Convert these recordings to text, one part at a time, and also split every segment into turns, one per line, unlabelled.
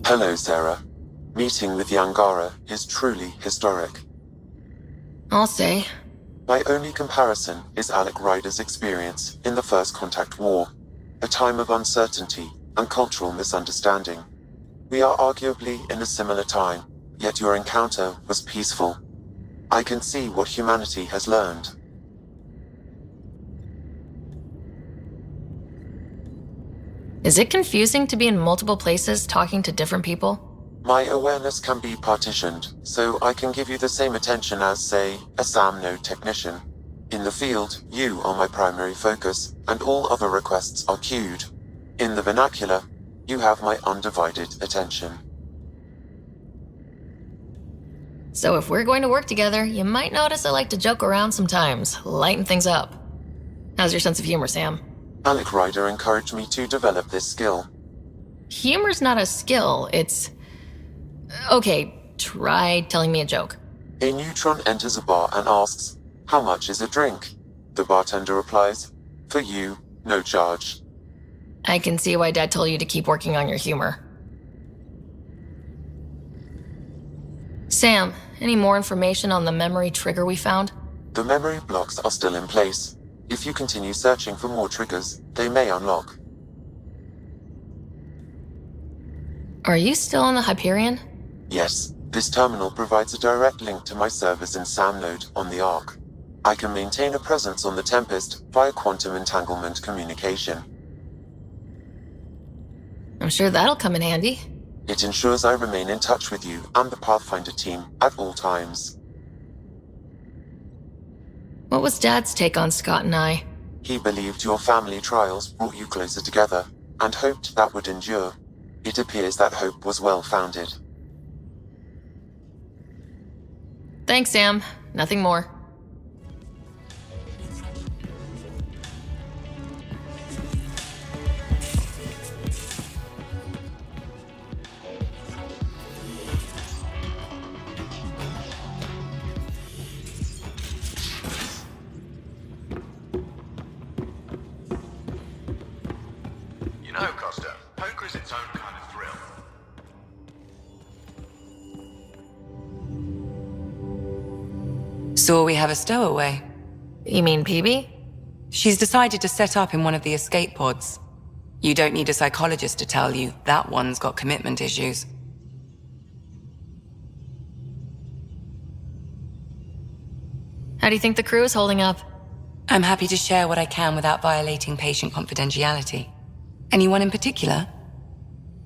Hello, Sarah. Meeting with the Angara is truly historic.
I'll say.
My only comparison is Alec Ryder's experience in the First Contact War, a time of uncertainty and cultural misunderstanding. We are arguably in a similar time, yet your encounter was peaceful. I can see what humanity has learned.
Is it confusing to be in multiple places talking to different people?
My awareness can be partitioned, so I can give you the same attention as, say, a SAM node technician. In the field, you are my primary focus, and all other requests are queued. In the vernacular, you have my undivided attention.
So if we're going to work together, you might notice I like to joke around sometimes, lighten things up. How's your sense of humor, Sam?
Alec Ryder encouraged me to develop this skill.
Humor's not a skill, it's... Okay, try telling me a joke.
A neutron enters a bar and asks, "How much is a drink?" The bartender replies, "For you, no charge."
I can see why Dad told you to keep working on your humor. Sam, any more information on the memory trigger we found?
The memory blocks are still in place. If you continue searching for more triggers, they may unlock.
Are you still on the Hyperion?
Yes, this terminal provides a direct link to my servers in SAM node on the Ark. I can maintain a presence on the Tempest via quantum entanglement communication.
I'm sure that'll come in handy.
It ensures I remain in touch with you and the Pathfinder team at all times.
What was Dad's take on Scott and I?
He believed your family trials brought you closer together, and hoped that would endure. It appears that hope was well-founded.
Thanks, Sam. Nothing more.
You know, Costa, poker is its own kind of thrill.
So we have a stowaway.
You mean PeeBee?
She's decided to set up in one of the escape pods. You don't need a psychologist to tell you that one's got commitment issues.
How do you think the crew is holding up?
I'm happy to share what I can without violating patient confidentiality. Anyone in particular?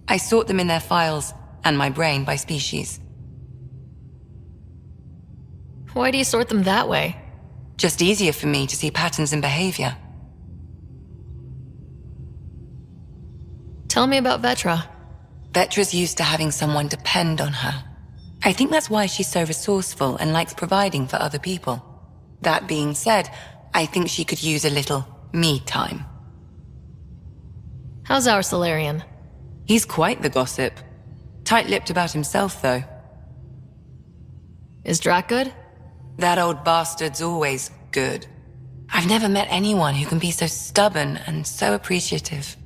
I sort them in their files and my brain by species.
Why do you sort them that way?
Just easier for me to see patterns in behavior.
Tell me about Vetra.
Vetra's used to having someone depend on her. I think that's why she's so resourceful and likes providing for other people. That being said, I think she could use a little me time.
How's our Solarian?
He's quite the gossip. Tight-lipped about himself, though.
Is Drac good?
That old bastard's always good. I've never met anyone who can be so stubborn and so appreciative.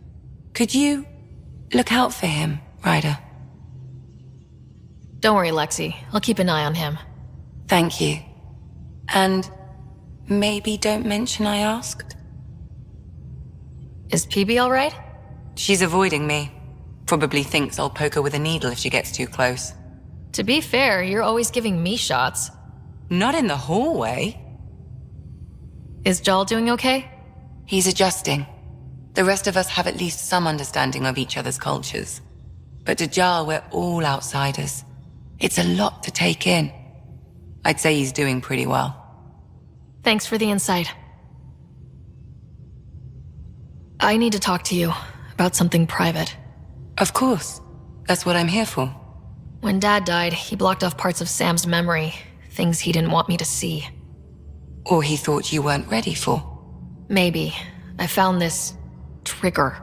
Could you look out for him, Ryder?
Don't worry, Lexi. I'll keep an eye on him.
Thank you. And maybe don't mention I asked?
Is PeeBee all right?
She's avoiding me. Probably thinks I'll poke her with a needle if she gets too close.
To be fair, you're always giving me shots.
Not in the hallway.
Is Jaal doing okay?
He's adjusting. The rest of us have at least some understanding of each other's cultures. But to Jaal, we're all outsiders. It's a lot to take in. I'd say he's doing pretty well.
Thanks for the insight. I need to talk to you about something private.
Of course. That's what I'm here for.
When Dad died, he blocked off parts of Sam's memory, things he didn't want me to see.
Or he thought you weren't ready for.
Maybe. I found this trigger.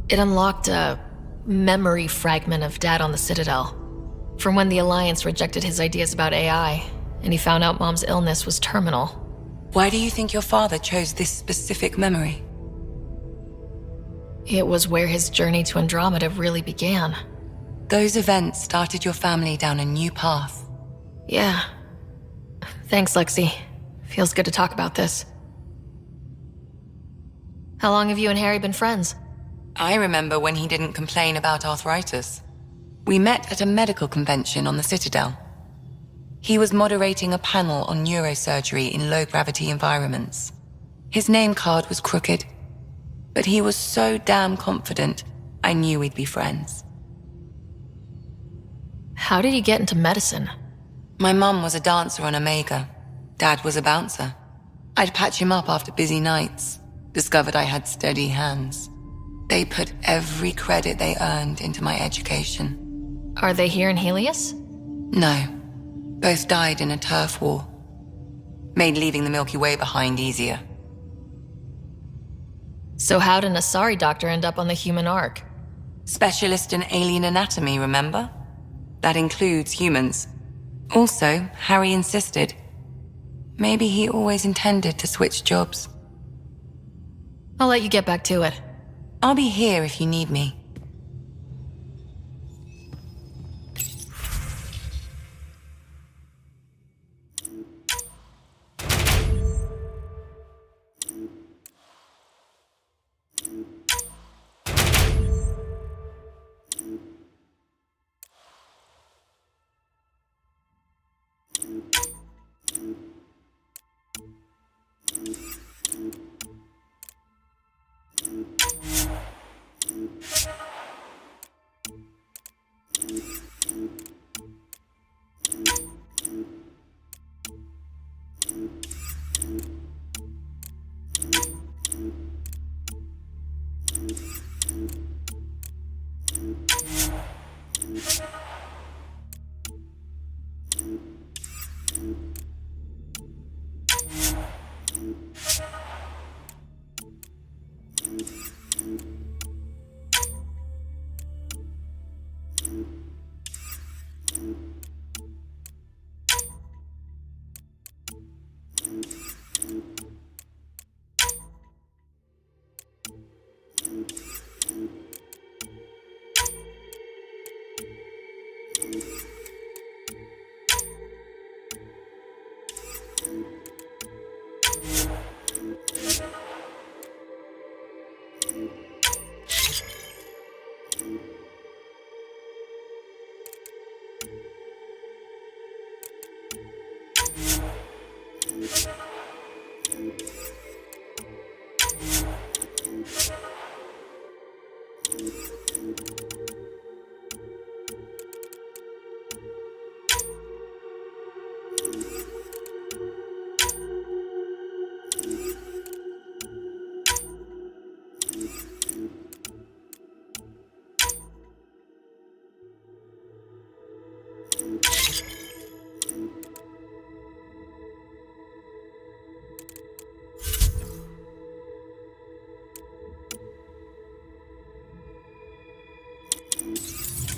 It unlocked a memory fragment of Dad on the Citadel. From when the Alliance rejected his ideas about AI, and he found out Mom's illness was terminal.
Why do you think your father chose this specific memory?
it was where his journey to Andromeda really began.
Those events started your family down a new path.
Yeah. Thanks, Lexi. Feels good to talk about this. How long have you and Harry been friends?
I remember when he didn't complain about arthritis. We met at a medical convention on the Citadel. He was moderating a panel on neurosurgery in low-gravity environments. His name card was crooked, but he was so damn confident, I knew we'd be friends.
How did you get into medicine?
My mum was a dancer on Omega. Dad was a bouncer. I'd patch him up after busy nights. Discovered I had steady hands. They put every credit they earned into my education.
Are they here in Helios?
No. Both died in a turf war. Made leaving the Milky Way behind easier.
So how did an Asari doctor end up on the human Ark?
Specialist in alien anatomy, remember? That includes humans. Also, Harry insisted. Maybe he always intended to switch jobs.
I'll let you get back to it.
I'll be here if you need me.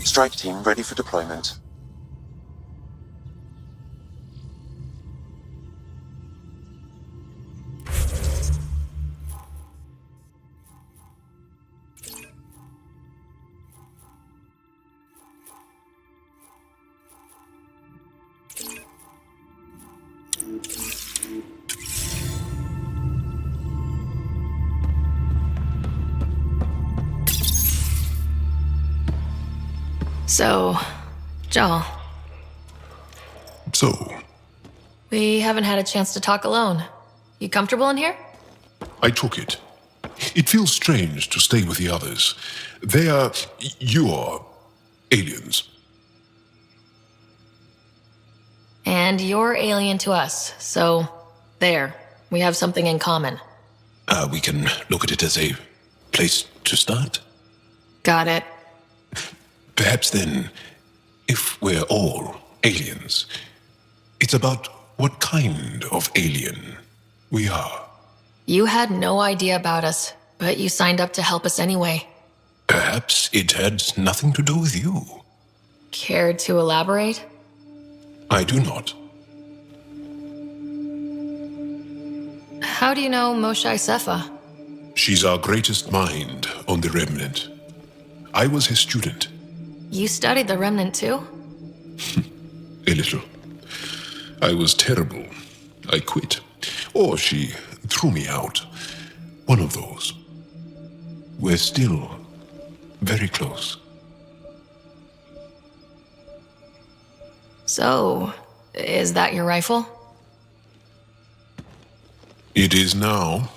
Strike team ready for deployment.
So, Jaal.
So,
We haven't had a chance to talk alone. You comfortable in here?
I took it. It feels strange to stay with the others. You are aliens.
And you're alien to us, so there. We have something in common.
We can look at it as a place to start.
Got it.
Perhaps then, if we're all aliens, it's about what kind of alien we are.
You had no idea about us, but you signed up to help us anyway.
Perhaps it had nothing to do with you.
Care to elaborate?
I do not.
How do you know Moshae Sefa?
She's our greatest mind, on the Remnant. I was his student.
You studied the Remnant too?
A little. I was terrible. I quit. Or she threw me out. One of those. We're still very close.
So, is that your rifle?
It is now.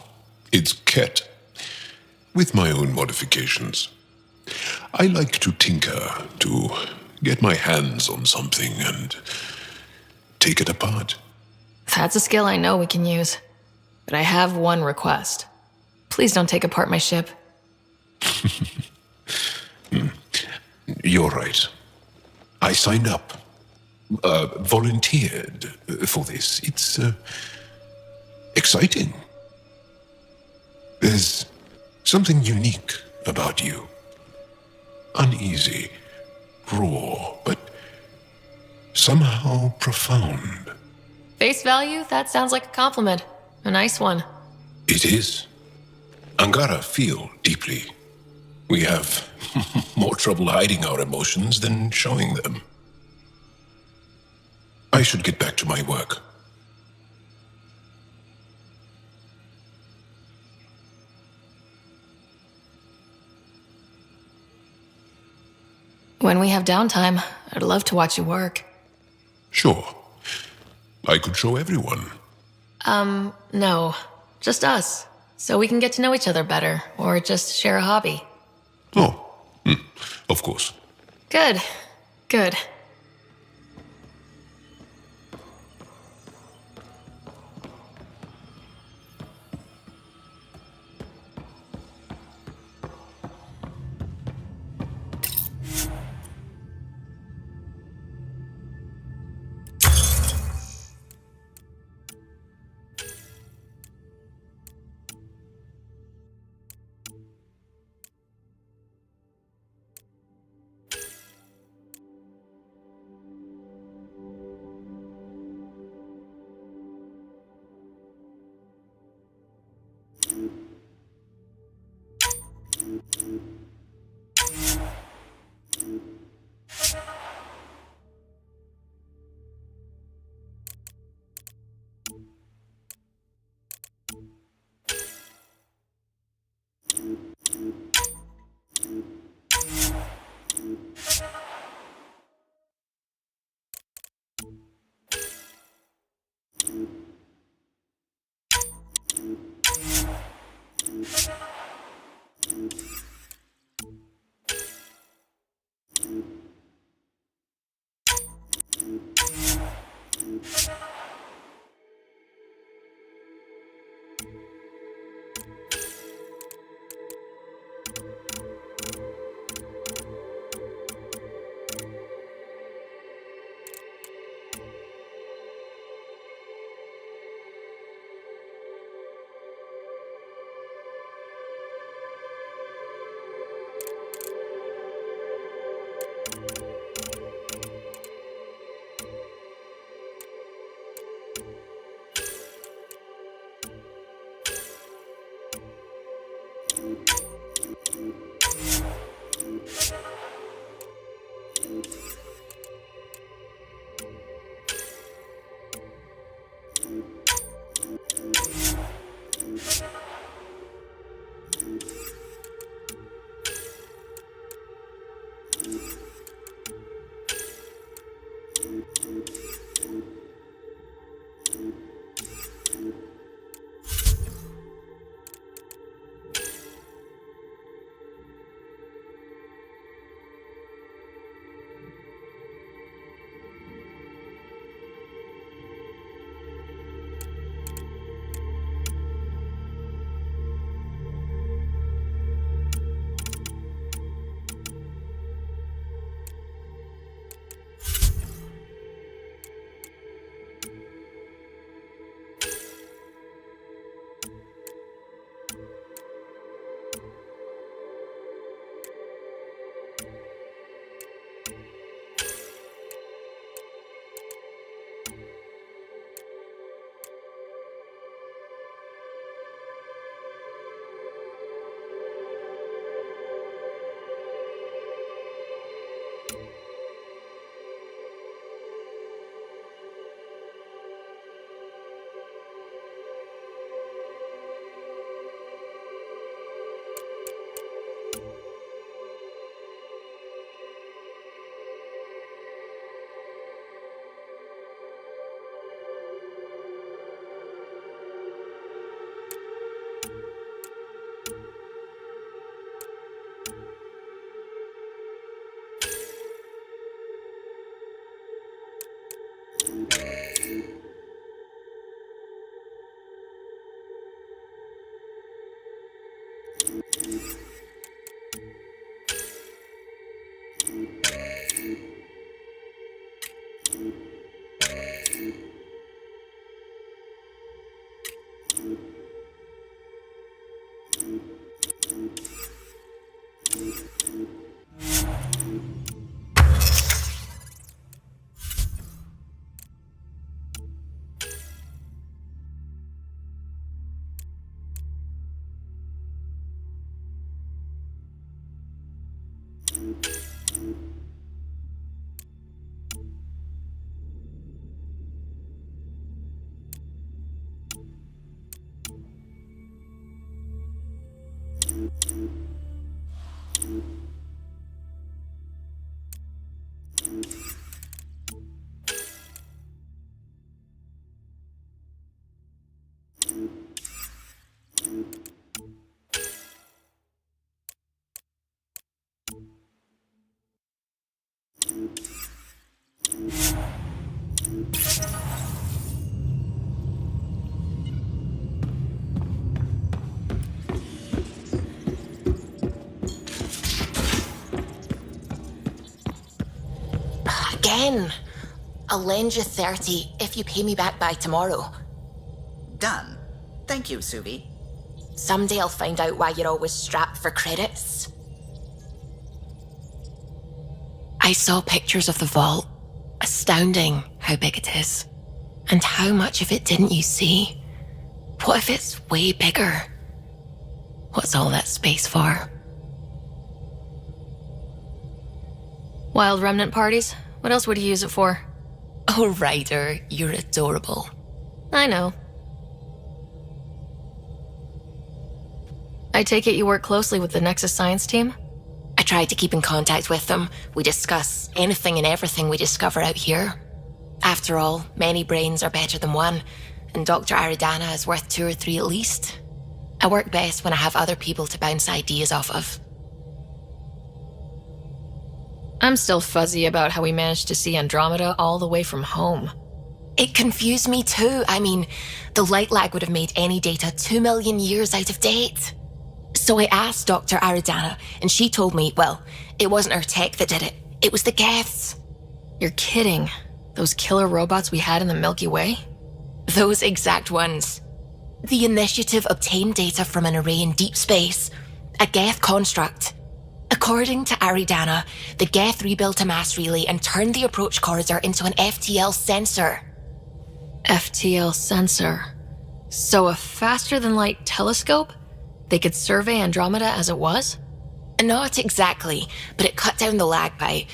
It's Ket. With my own modifications. I like to tinker, to get my hands on something and take it apart.
That's a skill I know we can use. But I have one request. Please don't take apart my ship.
You're right. I signed up. Volunteered for this. It's exciting. There's something unique about you. Uneasy, raw, but somehow profound.
Face value? That sounds like a compliment. A nice one.
It is. Angara feel deeply. We have more trouble hiding our emotions than showing them. I should get back to my work.
When we have downtime, I'd love to watch you work.
Sure. I could show everyone.
No. Just us. So we can get to know each other better, or just share a hobby.
Oh, of course.
Good. Good. Again. I'll lend you 30 if you pay me back by tomorrow.
Done. Thank you, Suvi.
Someday I'll find out why you're always strapped for credits. I saw pictures of the vault. Astounding how big it is. And how much of it didn't you see? What if it's way bigger? What's all that space for? Wild remnant parties? What else would you use it for? Oh, Ryder, you're adorable. I know. I take it you work closely with the Nexus science team? I try to keep in contact with them. We discuss anything and everything we discover out here. After all, many brains are better than one, and Dr. Aridana is worth 2 or 3 at least. I work best when I have other people to bounce ideas off of. I'm still fuzzy about how we managed to see Andromeda all the way from home. It confused me too. I mean, the light lag would have made any data 2 million years out of date. So I asked Dr. Aridana, and she told me, well, it wasn't her tech that did it. It was the Geths. You're kidding. Those killer robots we had in the Milky Way? Those exact ones. The Initiative obtained data from an array in deep space, a Geth construct. According to Aridana, the Geth rebuilt a mass relay and turned the approach corridor into an FTL sensor. FTL sensor? So a faster-than-light telescope? They could survey Andromeda as it was? Not exactly, but it cut down the lag by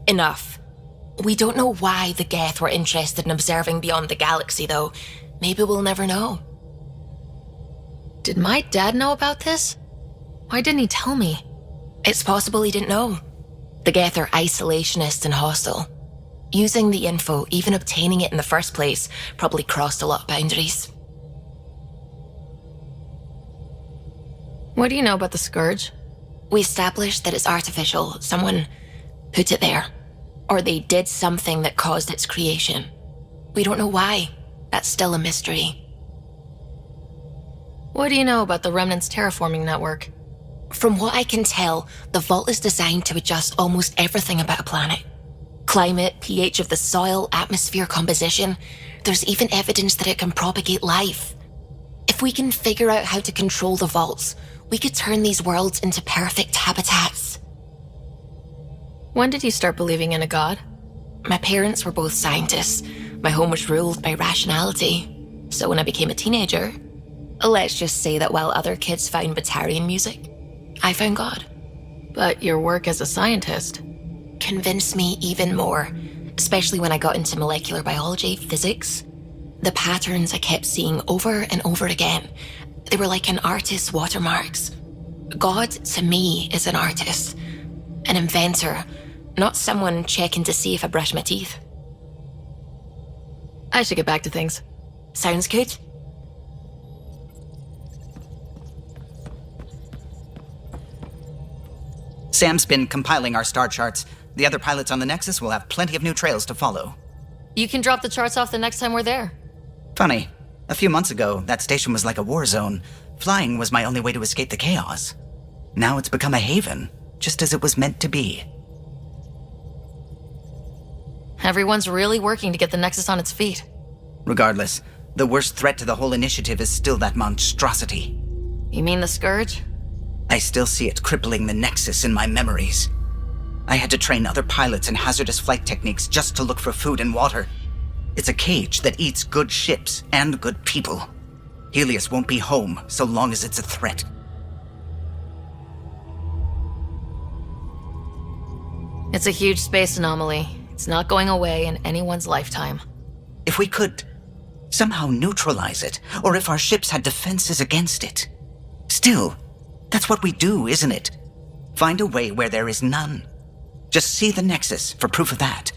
enough. We don't know why the Geth were interested in observing beyond the galaxy, though. Maybe we'll never know. Did my dad know about this? Why didn't he tell me? It's possible he didn't know. The Geth are isolationist and hostile. Using the info, even obtaining it in the first place, probably crossed a lot of boundaries. What do you know about the Scourge? We established that it's artificial. Someone put it there. Or they did something that caused its creation. We don't know why. That's still a mystery. What do you know about the Remnant's terraforming network? From what I can tell, the vault is designed to adjust almost everything about a planet. Climate, pH of the soil, atmosphere composition. There's even evidence that it can propagate life. If we can figure out how to control the vaults, we could turn these worlds into perfect habitats. When did you start believing in a god? My parents were both scientists. My home was ruled by rationality. So when I became a teenager, let's just say that while other kids found Batarian music, I found God. But your work as a scientist convinced me even more, especially when I got into molecular biology, physics. The patterns I kept seeing over and over again, they were like an artist's watermarks. God, to me, is an artist, an inventor, not someone checking to see if I brush my teeth. I should get back to things. Sounds good?
Sam's been compiling our star charts. The other pilots on the Nexus will have plenty of new trails to follow.
You can drop the charts off the next time we're there.
Funny. A few months ago, that station was like a war zone. Flying was my only way to escape the chaos. Now it's become a haven, just as it was meant to be.
Everyone's really working to get the Nexus on its feet.
Regardless, the worst threat to the whole initiative is still that monstrosity.
You mean the Scourge?
I still see it crippling the Nexus in my memories. I had to train other pilots in hazardous flight techniques just to look for food and water. It's a cage that eats good ships and good people. Helios won't be home so long as it's a threat.
It's a huge space anomaly. It's not going away in anyone's lifetime.
If we could somehow neutralize it, or if our ships had defenses against it. Still, that's what we do, isn't it? Find a way where there is none. Just see the Nexus for proof of that.